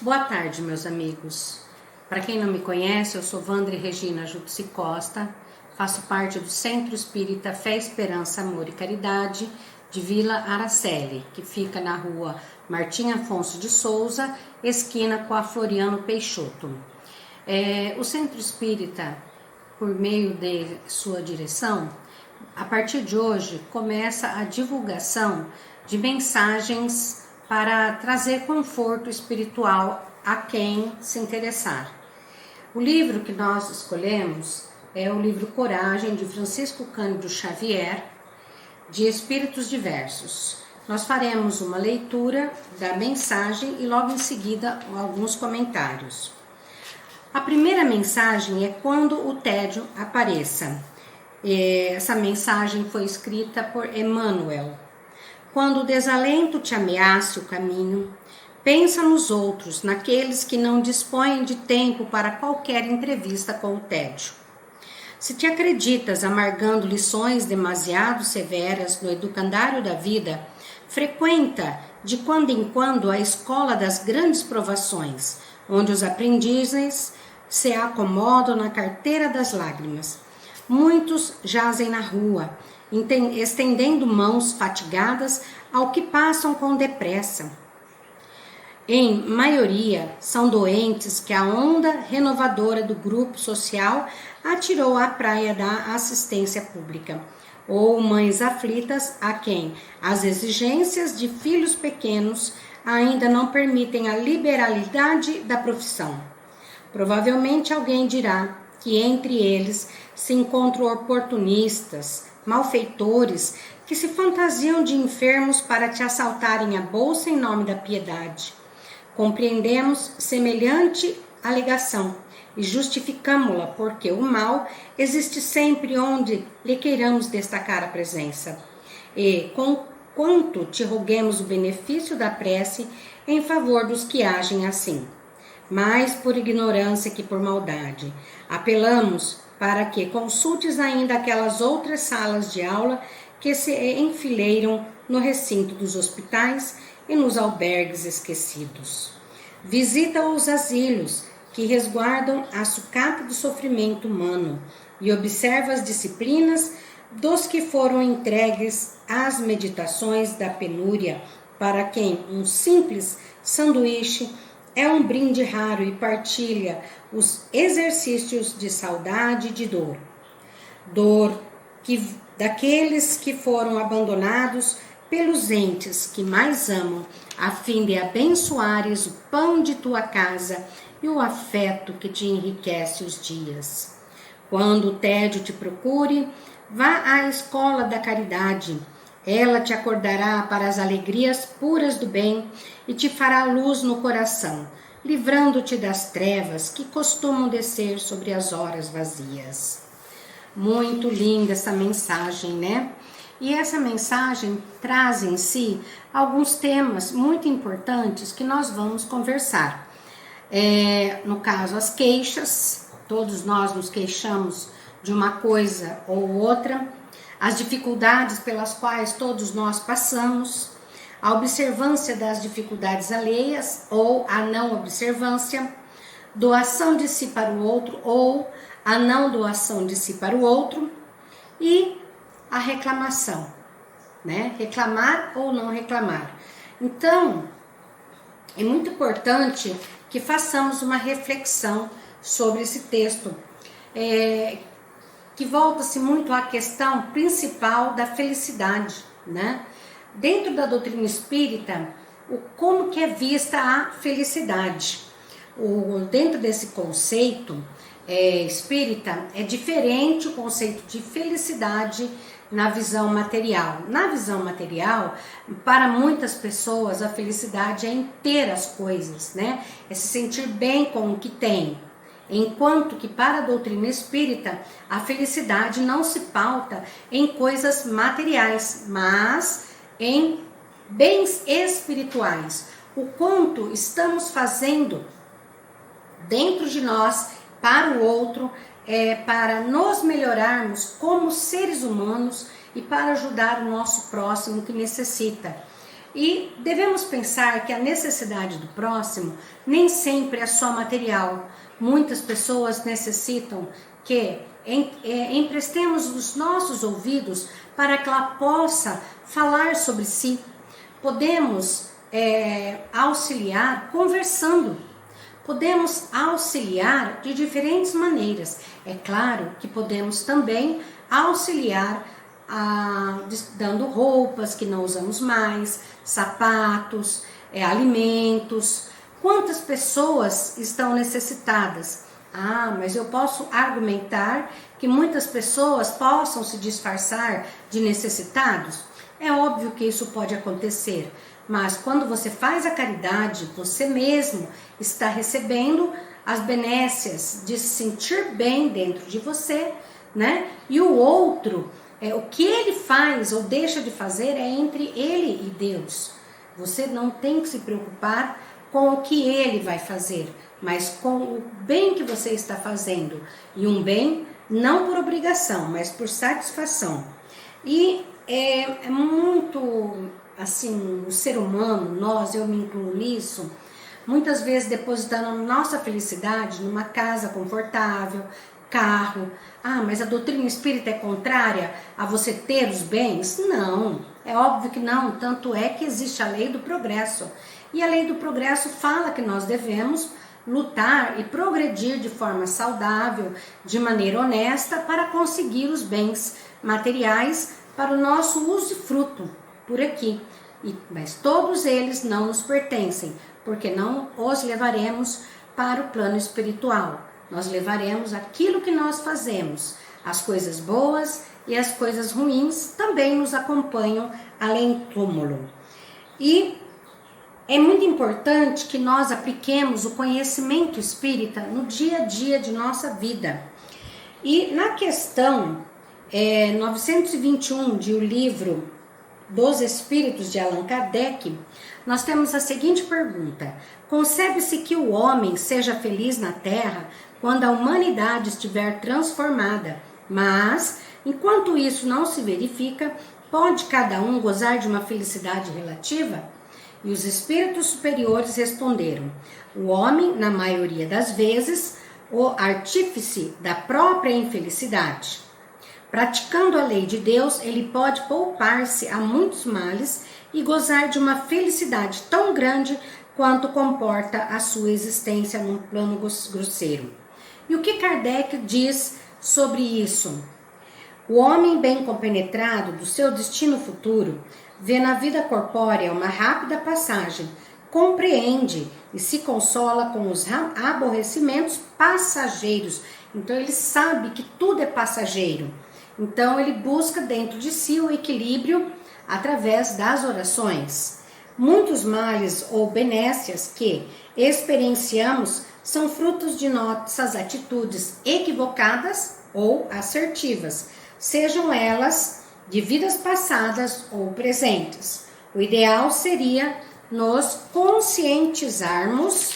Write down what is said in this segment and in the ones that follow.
Boa tarde, meus amigos. Para quem não me conhece, eu sou Vandre Regina Jutsi Costa, faço parte do Centro Espírita Fé, Esperança, Amor e Caridade de Vila Araceli, que fica na rua Martim Afonso de Souza, esquina com a Floriano Peixoto. O Centro Espírita, por meio de sua direção, a partir de hoje começa a divulgação de mensagens para trazer conforto espiritual a quem se interessar. O livro que nós escolhemos é o livro Coragem, de Francisco Cândido Xavier, de Espíritos Diversos. Nós faremos uma leitura da mensagem e logo em seguida alguns comentários. A primeira mensagem é quando o tédio apareça. Essa mensagem foi escrita por Emmanuel. Quando o desalento te ameace o caminho, pensa nos outros, naqueles que não dispõem de tempo para qualquer entrevista com o tédio. Se te acreditas amargando lições demasiado severas no educandário da vida, frequenta de quando em quando a escola das grandes provações, onde os aprendizes se acomodam na carteira das lágrimas. Muitos jazem na rua, estendendo mãos fatigadas ao que passam com depressa. Em maioria, são doentes que a onda renovadora do grupo social atirou à praia da assistência pública, ou mães aflitas a quem as exigências de filhos pequenos ainda não permitem a liberalidade da profissão. Provavelmente alguém dirá que entre eles se encontram oportunistas, malfeitores, que se fantasiam de enfermos para te assaltarem a bolsa em nome da piedade. Compreendemos semelhante alegação e justificamo-la, porque o mal existe sempre onde lhe queiramos destacar a presença. E, conquanto te roguemos o benefício da prece em favor dos que agem assim, mais por ignorância que por maldade, apelamos para que consultes ainda aquelas outras salas de aula que se enfileiram no recinto dos hospitais e nos albergues esquecidos. Visita os asilos que resguardam a sucata do sofrimento humano e observa as disciplinas dos que foram entregues às meditações da penúria, para quem um simples sanduíche é um brinde raro e partilha os exercícios de saudade e de dor. Dor daqueles que foram abandonados pelos entes que mais amam, a fim de abençoares o pão de tua casa e o afeto que te enriquece os dias. Quando o tédio te procure, vá à escola da caridade. Ela te acordará para as alegrias puras do bem e te fará luz no coração, livrando-te das trevas que costumam descer sobre as horas vazias. Muito linda essa mensagem, né? E essa mensagem traz em si alguns temas muito importantes que nós vamos conversar. No caso, as queixas, todos nós nos queixamos de uma coisa ou outra, as dificuldades pelas quais todos nós passamos, a observância das dificuldades alheias ou a não observância, doação de si para o outro ou a não doação de si para o outro e a reclamação, né? Reclamar ou não reclamar. Então, é muito importante que façamos uma reflexão sobre esse texto, que volta-se muito à questão principal da felicidade, né? Dentro da doutrina espírita, como que é vista a felicidade? Dentro desse conceito espírita, é diferente o conceito de felicidade na visão material. Na visão material, para muitas pessoas, a felicidade é em ter as coisas, né? É se sentir bem com o que tem. Enquanto que para a doutrina espírita, a felicidade não se pauta em coisas materiais, mas em bens espirituais. O quanto estamos fazendo dentro de nós, para o outro, para nos melhorarmos como seres humanos e para ajudar o nosso próximo que necessita. E devemos pensar que a necessidade do próximo nem sempre é só material. Muitas pessoas necessitam que emprestemos os nossos ouvidos para que ela possa falar sobre si. Podemos auxiliar conversando. Podemos auxiliar de diferentes maneiras. É claro que podemos também auxiliar dando roupas que não usamos mais, sapatos, alimentos. Quantas pessoas estão necessitadas? Mas eu posso argumentar que muitas pessoas possam se disfarçar de necessitados? É óbvio que isso pode acontecer, mas quando você faz a caridade, você mesmo está recebendo as benécias de se sentir bem dentro de você, né? E o outro, o que ele faz ou deixa de fazer é entre ele e Deus. Você não tem que se preocupar com o que ele vai fazer, mas com o bem que você está fazendo. E um bem não por obrigação, mas por satisfação. E é muito, assim, o ser humano, eu me incluo nisso, muitas vezes depositando nossa felicidade numa casa confortável, carro. Mas a doutrina espírita é contrária a você ter os bens? Não, é óbvio que não, tanto é que existe a lei do progresso. E a lei do progresso fala que nós devemos lutar e progredir de forma saudável, de maneira honesta, para conseguir os bens materiais para o nosso usufruto por aqui. Mas todos eles não nos pertencem, porque não os levaremos para o plano espiritual. Nós levaremos aquilo que nós fazemos. As coisas boas e as coisas ruins também nos acompanham além túmulo. E é muito importante que nós apliquemos o conhecimento espírita no dia a dia de nossa vida. E na questão 921 de O Livro dos Espíritos de Allan Kardec, nós temos a seguinte pergunta: concebe-se que o homem seja feliz na Terra quando a humanidade estiver transformada, mas, enquanto isso não se verifica, pode cada um gozar de uma felicidade relativa? E os espíritos superiores responderam: o homem, na maioria das vezes, o artífice da própria infelicidade. Praticando a lei de Deus, ele pode poupar-se a muitos males e gozar de uma felicidade tão grande quanto comporta a sua existência num plano grosseiro. E o que Kardec diz sobre isso? O homem bem compenetrado do seu destino futuro vê na vida corpórea uma rápida passagem, compreende e se consola com os aborrecimentos passageiros. Então ele sabe que tudo é passageiro. Então ele busca dentro de si o equilíbrio através das orações. Muitos males ou benécias que experienciamos são frutos de nossas atitudes equivocadas ou assertivas, sejam elas de vidas passadas ou presentes. O ideal seria nos conscientizarmos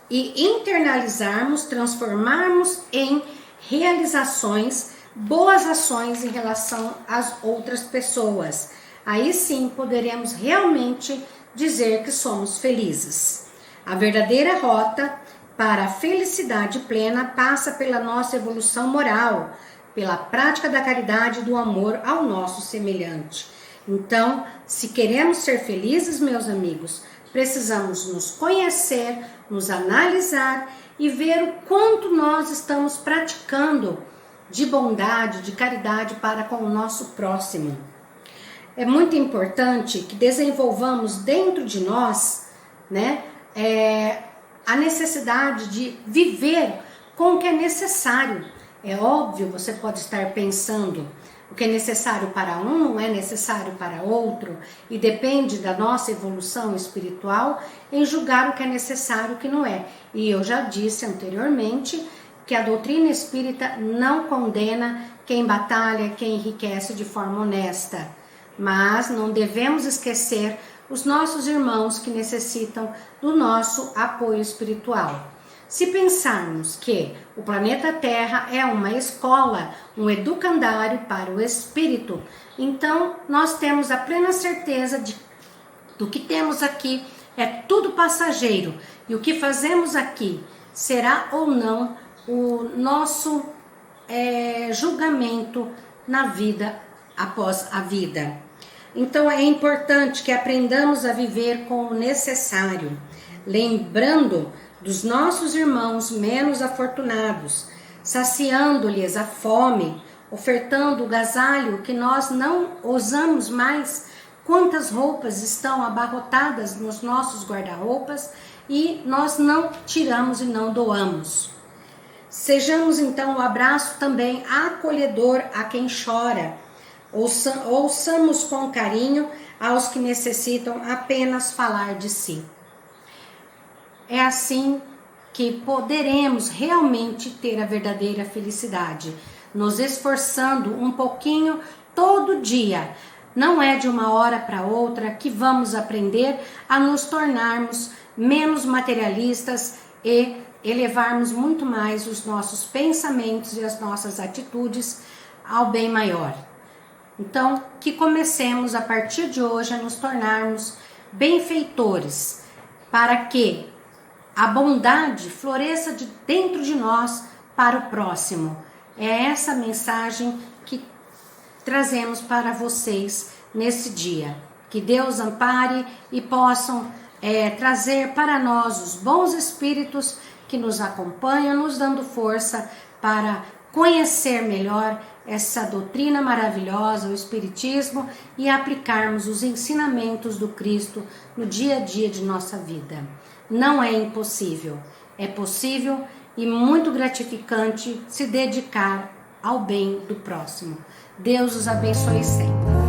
e internalizarmos, transformarmos em realizações, boas ações em relação às outras pessoas. Aí sim poderemos realmente dizer que somos felizes. A verdadeira rota para a felicidade plena passa pela nossa evolução moral, pela prática da caridade e do amor ao nosso semelhante. Então, se queremos ser felizes, meus amigos, precisamos nos conhecer, nos analisar e ver o quanto nós estamos praticando de bondade, de caridade para com o nosso próximo. É muito importante que desenvolvamos dentro de nós, né, a necessidade de viver com o que é necessário. É óbvio, você pode estar pensando, o que é necessário para um não é necessário para outro, e depende da nossa evolução espiritual em julgar o que é necessário e o que não é. E eu já disse anteriormente que a doutrina espírita não condena quem batalha, quem enriquece de forma honesta, mas não devemos esquecer os nossos irmãos que necessitam do nosso apoio espiritual. Se pensarmos que o planeta Terra é uma escola, um educandário para o espírito, então nós temos a plena certeza do que temos aqui é tudo passageiro, e o que fazemos aqui será ou não o nosso julgamento na vida após a vida. Então é importante que aprendamos a viver com o necessário, lembrando dos nossos irmãos menos afortunados, saciando-lhes a fome, ofertando o agasalho que nós não usamos mais. Quantas roupas estão abarrotadas nos nossos guarda-roupas e nós não tiramos e não doamos. Sejamos então o abraço também acolhedor a quem chora. Ouçamos com carinho aos que necessitam apenas falar de si. É assim que poderemos realmente ter a verdadeira felicidade, nos esforçando um pouquinho todo dia. Não é de uma hora para outra que vamos aprender a nos tornarmos menos materialistas e elevarmos muito mais os nossos pensamentos e as nossas atitudes ao bem maior. Então, que comecemos a partir de hoje a nos tornarmos benfeitores, para que a bondade floresça de dentro de nós para o próximo. É essa mensagem que trazemos para vocês nesse dia. Que Deus ampare e possam trazer para nós os bons espíritos que nos acompanham, nos dando força para conhecer melhor essa doutrina maravilhosa, o Espiritismo, e aplicarmos os ensinamentos do Cristo no dia a dia de nossa vida. Não é impossível, é possível e muito gratificante se dedicar ao bem do próximo. Deus os abençoe sempre.